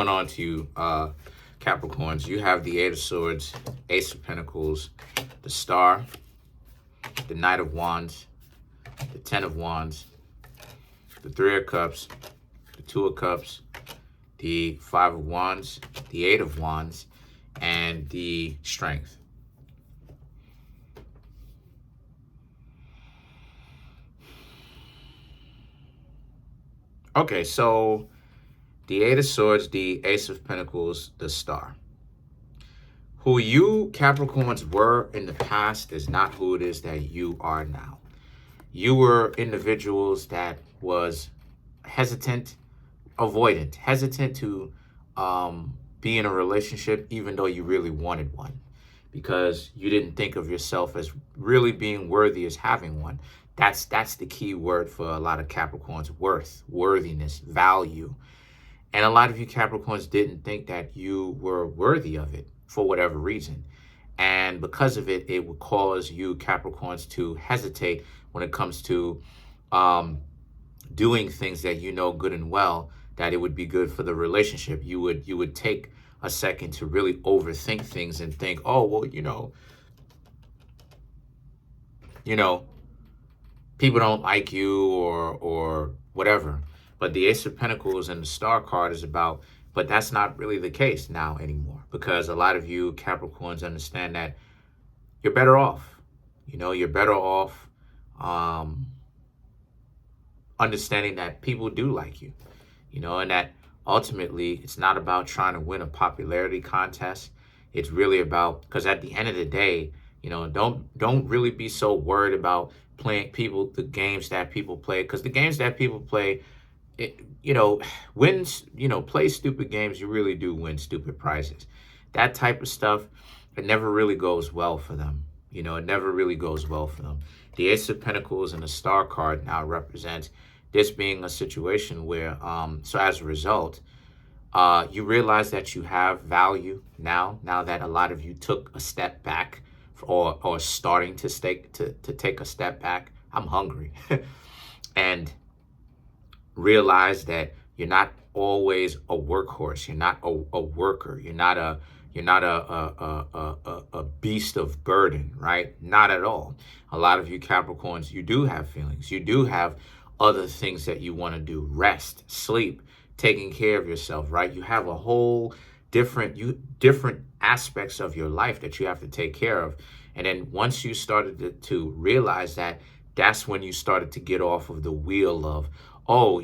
Going on to you, Capricorns. You have the Eight of Swords, Ace of Pentacles, the Star, the Knight of Wands, the Ten of Wands, the Three of Cups, the Two of Cups, the Five of Wands, the Eight of Wands, and the Strength. Okay, so the Eight of Swords, the Ace of Pentacles, the Star. Who you Capricorns were in the past is not who it is that you are now. You were individuals that was hesitant, avoidant, hesitant to be in a relationship even though you really wanted one, because you didn't think of yourself as really being worthy as having one. That's the key word for a lot of Capricorns: worth, worthiness, value. And a lot of you Capricorns didn't think that you were worthy of it for whatever reason. And because of it, it would cause you Capricorns to hesitate when it comes to doing things that you know good and well that it would be good for the relationship. You would take a second to really overthink things and think, oh, well, you know, people don't like you or whatever. But the Ace of Pentacles and the Star card is about, but that's not really the case now anymore, because a lot of you Capricorns understand that you're better off. You know, you're better off understanding that people do like you, you know, and that ultimately it's not about trying to win a popularity contest. It's really about, because at the end of the day, you know, don't really be so worried about playing the games that people play, because the games that people play, play stupid games, you really do win stupid prizes. That type of stuff, it never really goes well for them. You know, it never really goes well for them. The Ace of Pentacles and the Star card now represents this being a situation where, so as a result, you realize that you have value now that a lot of you took a step back or starting to take a step back. I'm hungry. And realize that you're not always a workhorse. You're not a worker. You're not a beast of burden, right? Not at all. A lot of you Capricorns, you do have feelings. You do have other things that you want to do: rest, sleep, taking care of yourself, right? You have a whole different aspects of your life that you have to take care of. And then once you started to realize that, that's when you started to get off of the wheel of, oh,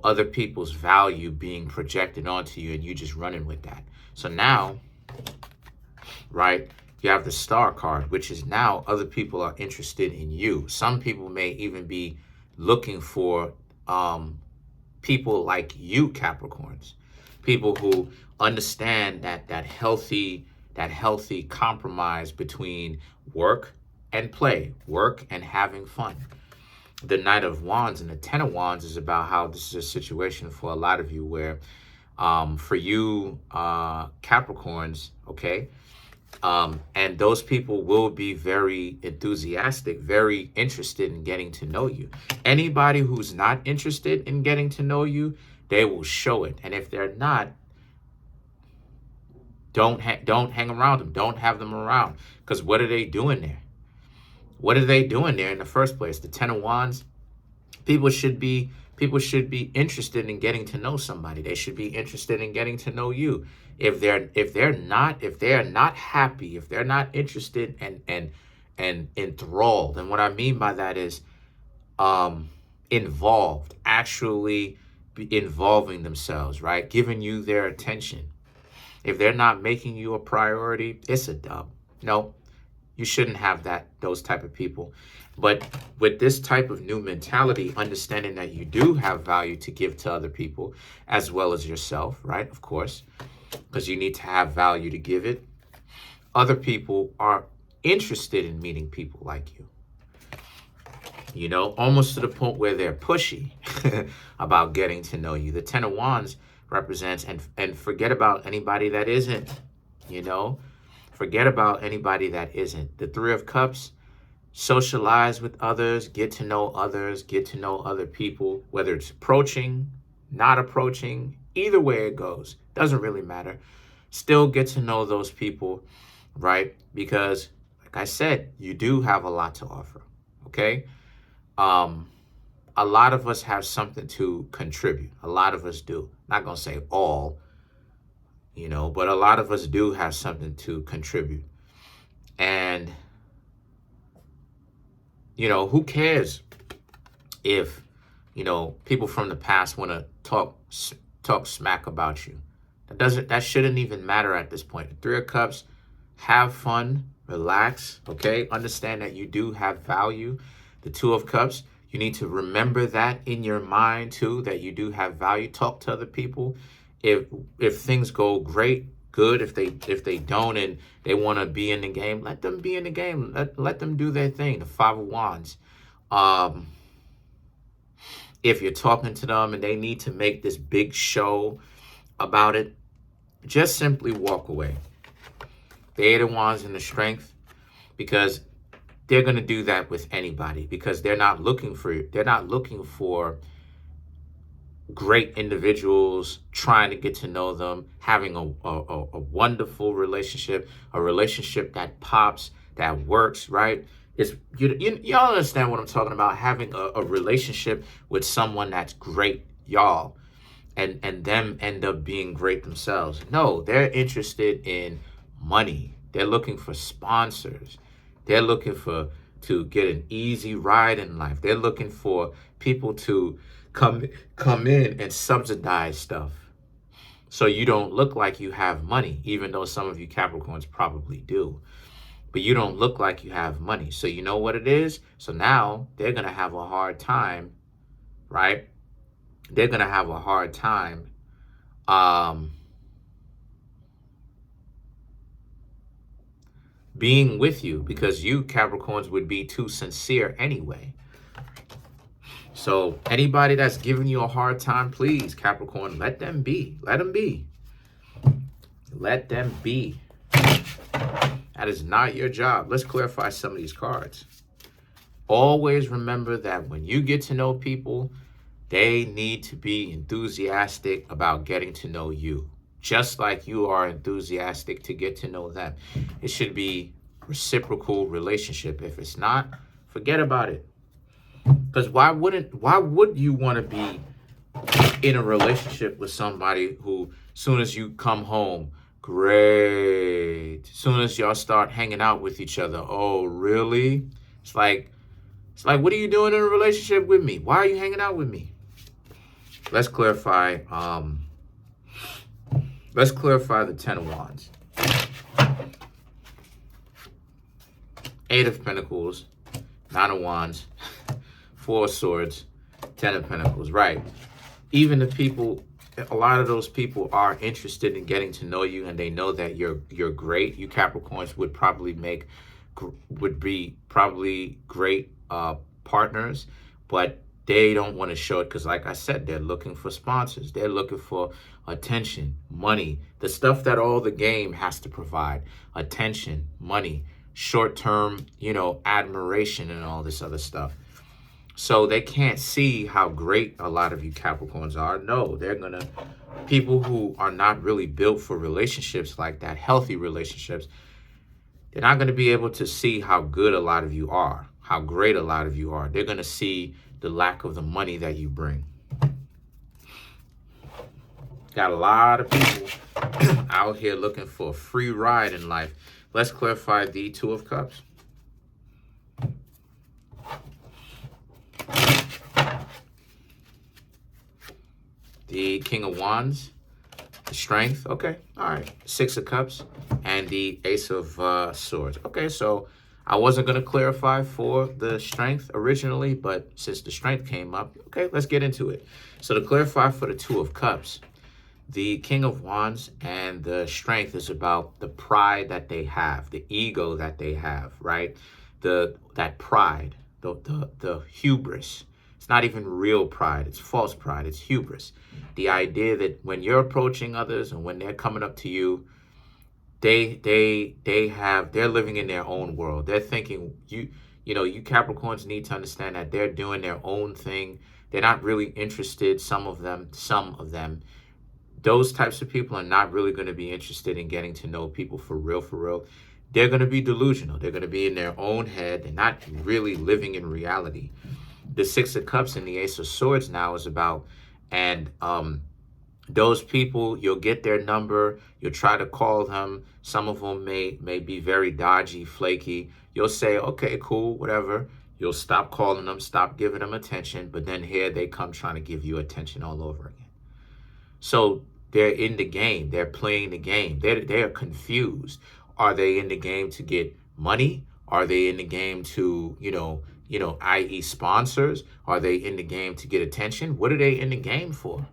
other people's value being projected onto you and you just running with that. So now, right, you have the Star card, which is now other people are interested in you. Some people may even be looking for people like you Capricorns, people who understand that healthy compromise between work and play, work and having fun. The Knight of Wands and the Ten of Wands is about how this is a situation for a lot of you where, for you Capricorns, okay, and those people will be very enthusiastic, very interested in getting to know you. Anybody who's not interested in getting to know you, they will show it. And if they're not, don't hang around them. Don't have them around, because what are they doing there? What are they doing there in the first place? The Ten of Wands, people should be interested in getting to know somebody. They should be interested in getting to know you. If they're not happy, if they're not interested and enthralled, and what I mean by that is involved, actually involving themselves, right? Giving you their attention. If they're not making you a priority, it's a dub. No, you shouldn't have those type of people. But with this type of new mentality, understanding that you do have value to give to other people as well as yourself, right? Of course, because you need to have value to give it. Other people are interested in meeting people like you. You know, almost to the point where they're pushy about getting to know you. The Ten of Wands represents, and forget about anybody that isn't, you know. Forget about anybody that isn't. The Three of Cups, socialize with others, get to know other people, whether it's approaching, not approaching, Either way it goes, doesn't really matter. Still get to know those people, right? Because, like I said, you do have a lot to offer, okay? A lot of us have something to contribute. A lot of us do. Not going to say all, but a lot of us do have something to contribute. And, who cares if, people from the past want to talk smack about you? That shouldn't even matter at this point. The Three of Cups, have fun, relax, okay? Understand that you do have value. The Two of Cups, you need to remember that in your mind too, that you do have value. Talk to other people. If things go great, good. If they don't and they want to be in the game, let them be in the game. Let them do their thing. The Five of Wands. If you're talking to them and they need to make this big show about it, just simply walk away. The Eight of Wands and the Strength, because they're going to do that with anybody, because they're not looking for great individuals, trying to get to know them, having a wonderful relationship, a relationship that pops, that works, right? Y'all understand what I'm talking about, having a relationship with someone that's great, y'all, and them end up being great themselves. No, they're interested in money. They're looking for sponsors. They're looking to get an easy ride in life. They're looking for people to come in and subsidize stuff, so you don't look like you have money, even though some of you Capricorns probably do. But you don't look like you have money. So you know what it is? So now they're going to have a hard time, right? They're going to have a hard time being with you, because you Capricorns would be too sincere anyway. So anybody that's giving you a hard time, please, Capricorn, let them be. Let them be. Let them be. That is not your job. Let's clarify some of these cards. Always remember that when you get to know people, they need to be enthusiastic about getting to know you, just like you are enthusiastic to get to know them. It should be reciprocal relationship. If it's not, forget about it. Because why would you want to be in a relationship with somebody who, soon as you come home, great. Soon as y'all start hanging out with each other, oh, really? It's like, what are you doing in a relationship with me? Why are you hanging out with me? Let's clarify. Let's clarify the Ten of Wands. Eight of Pentacles, Nine of Wands, Four of Swords, Ten of Pentacles. Right. Even the people, a lot of those people are interested in getting to know you, and they know that you're great. You Capricorns would probably be great partners, but they don't want to show it because, like I said, they're looking for sponsors. They're looking for attention, money, the stuff that all the game has to provide. Attention, money, short-term, admiration and all this other stuff. So they can't see how great a lot of you Capricorns are. No, people who are not really built for relationships like that, healthy relationships, they're not going to be able to see how good a lot of you are, how great a lot of you are. They're going to see the lack of the money that you bring. Got a lot of people out here looking for a free ride in life. Let's clarify the Two of Cups. The King of Wands, the Strength, okay, all right. Six of Cups, and the Ace of Swords. Okay, so I wasn't going to clarify for the Strength originally, but since the Strength came up, okay, let's get into it. So to clarify for the Two of Cups, the King of Wands and the Strength is about the pride that they have, the ego that they have, right? That pride, the hubris. It's not even real pride. It's false pride. It's hubris. The idea that when you're approaching others and when they're coming up to you, they're living in their own world. They're thinking you Capricorns need to understand that they're doing their own thing. They're not really interested, some of them, Those types of people are not really going to be interested in getting to know people for real, for real. They're going to be delusional. They're going to be in their own head. They're not really living in reality. The Six of Cups and the Ace of Swords now is about, and those people, you'll get their number, you'll try to call them. Some of them may be very dodgy, flaky. You'll say, okay, cool, whatever. You'll stop calling them, stop giving them attention, but then here they come trying to give you attention all over again. So they're in the game, they're playing the game, they're confused. Are they in the game to get money? Are they in the game to, i.e. sponsors? Are they in the game to get attention? What are they in the game for?